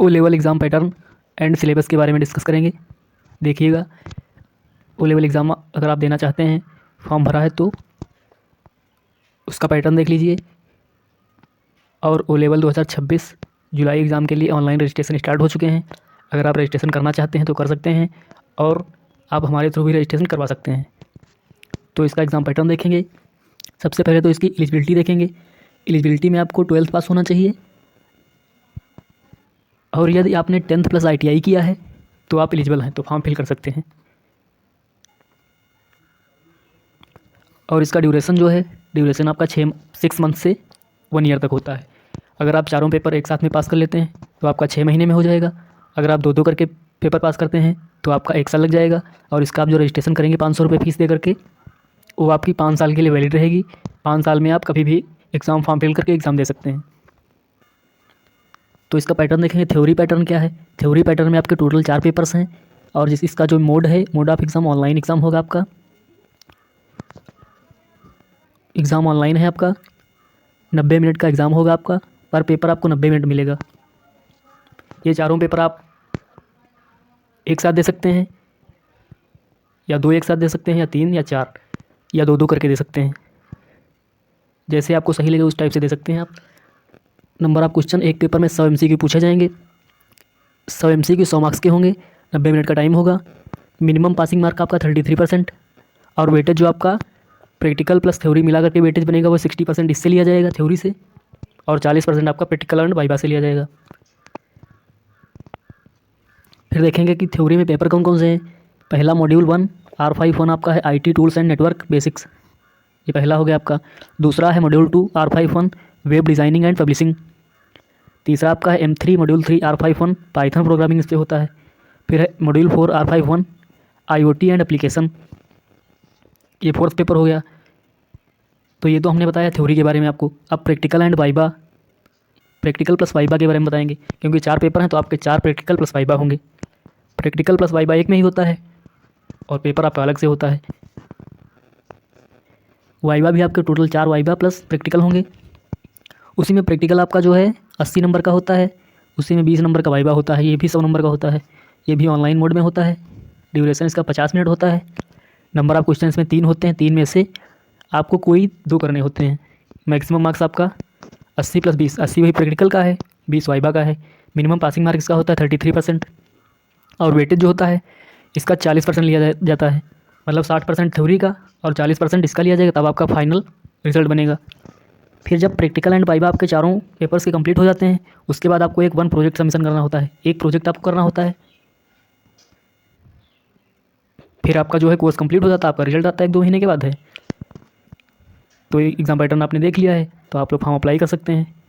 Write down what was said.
O level exam pattern and syllabus के बारे में डिस्कस करेंगे। देखिएगा, ओ लेवल एग्ज़ाम अगर आप देना चाहते हैं, फॉर्म भरा है तो उसका पैटर्न देख लीजिए। और ओ लेवल 2026 जुलाई एग्ज़ाम के लिए ऑनलाइन रजिस्ट्रेशन स्टार्ट हो चुके हैं। अगर आप रजिस्ट्रेशन करना चाहते हैं तो कर सकते हैं, और आप हमारे थ्रू भी रजिस्ट्रेशन करवा सकते हैं। तो इसका एग्ज़ाम पैटर्न देखेंगे। सबसे पहले तो इसकी एलिजिबिलिटी देखेंगे। एलिजिबिलिटी में आपको 12th पास होना चाहिए, और यदि आपने 10th प्लस ITI किया है तो आप एलिजिबल हैं, तो फॉर्म फिल कर सकते हैं। और इसका ड्यूरेशन जो है, ड्यूरेशन आपका 6 मंथ से 1 ईयर तक होता है। अगर आप चारों पेपर एक साथ में पास कर लेते हैं तो आपका 6 महीने में हो जाएगा। अगर आप 2-2 करके पेपर पास करते हैं तो आपका 1 साल लग जाएगा। और इसका आप जो रजिस्ट्रेशन करेंगे 500 रुपये फ़ीस दे करके, वो आपकी 5 साल के लिए वैलिड रहेगी। 5 साल में आप कभी भी एग्ज़ाम फॉर्म फिल करके एग्ज़ाम दे सकते हैं। तो इसका पैटर्न देखेंगे। थ्योरी पैटर्न क्या है? थ्योरी पैटर्न में आपके टोटल 4 पेपर्स हैं, और इसका जो मोड है, mode of exam online exam होगा। आपका एग्ज़ाम ऑनलाइन है। आपका 90 मिनट का एग्ज़ाम होगा। आपका पर पेपर आपको 90 मिनट मिलेगा। ये चारों पेपर आप एक साथ दे सकते हैं, या 2 एक साथ दे सकते हैं, या 3 या 4 या 2-2 करके दे सकते हैं। जैसे आपको सही लगे उस टाइप से दे सकते हैं आप। नंबर ऑफ क्वेश्चन एक पेपर में 100 MCQ पूछे जाएंगे। 100 MCQ 100 मार्क्स के होंगे। 90 मिनट का टाइम होगा। मिनिमम पासिंग मार्क आपका 33%, और वेटेज जो आपका प्रैक्टिकल प्लस थ्योरी मिला करके वेटेज बनेगा वो 60% इससे लिया जाएगा, थ्योरी से, और 40% आपका प्रैक्टिकल एंड वाइवा से लिया जाएगा। फिर देखेंगे कि थ्योरी में पेपर कौन कौन से हैं। पहला मॉड्यूल 1 R51 आपका है IT tools and network basics, ये पहला हो गया आपका। दूसरा है module 2 R51 web designing and publishing. तीसरा आपका है M3 module 3 R51 Python programming इस पे होता है। फिर है module 4 R51 IoT and application, ये 4th पेपर हो गया। तो ये तो हमने बताया थ्योरी के बारे में आपको। अब practical and viva, practical plus viva के बारे में बताएंगे, क्योंकि 4 पेपर हैं तो आपके 4 प्रैक्टिकल प्लस वाइवा होंगे। प्रैक्टिकल प्लस वाइवा एक में ही होता है, और पेपर आपका अलग से होता है। वाइवा भी आपके टोटल 4 वाइवा प्लस प्रैक्टिकल होंगे। उसी में प्रैक्टिकल आपका जो है 80 नंबर का होता है, उसी में 20 नंबर का वाइवा होता है। ये भी 100 नंबर का होता है। ये भी ऑनलाइन मोड में होता है। ड्यूरेशन इसका 50 मिनट होता है। नंबर ऑफ क्वेश्चन इसमें 3 होते हैं। 3 में से आपको कोई 2 करने होते हैं। मैक्सिमम मार्क्स आपका 80 + 20, 80 वही प्रैक्टिकल का है, 20 वाइवा का है। मिनिमम पासिंग मार्क इसका होता है 33%, और वेटेज जो होता है इसका 40% लिया जाता है। मतलब 60% थ्योरी का और 40% इसका लिया जाएगा, तब आपका फाइनल रिजल्ट बनेगा। फिर जब प्रैक्टिकल एंड वाइवा आपके चारों पेपर्स के कंप्लीट हो जाते हैं, उसके बाद आपको एक 1 प्रोजेक्ट सबमिशन करना होता है। एक प्रोजेक्ट आपको करना होता है। फिर आपका जो है कोर्स कंप्लीट हो जाता है। आपका रिजल्ट आता है 1-2 महीने के बाद है। तो एग्ज़ाम पैटर्न आपने देख लिया है, तो आप लोग फॉर्म अप्लाई कर सकते हैं।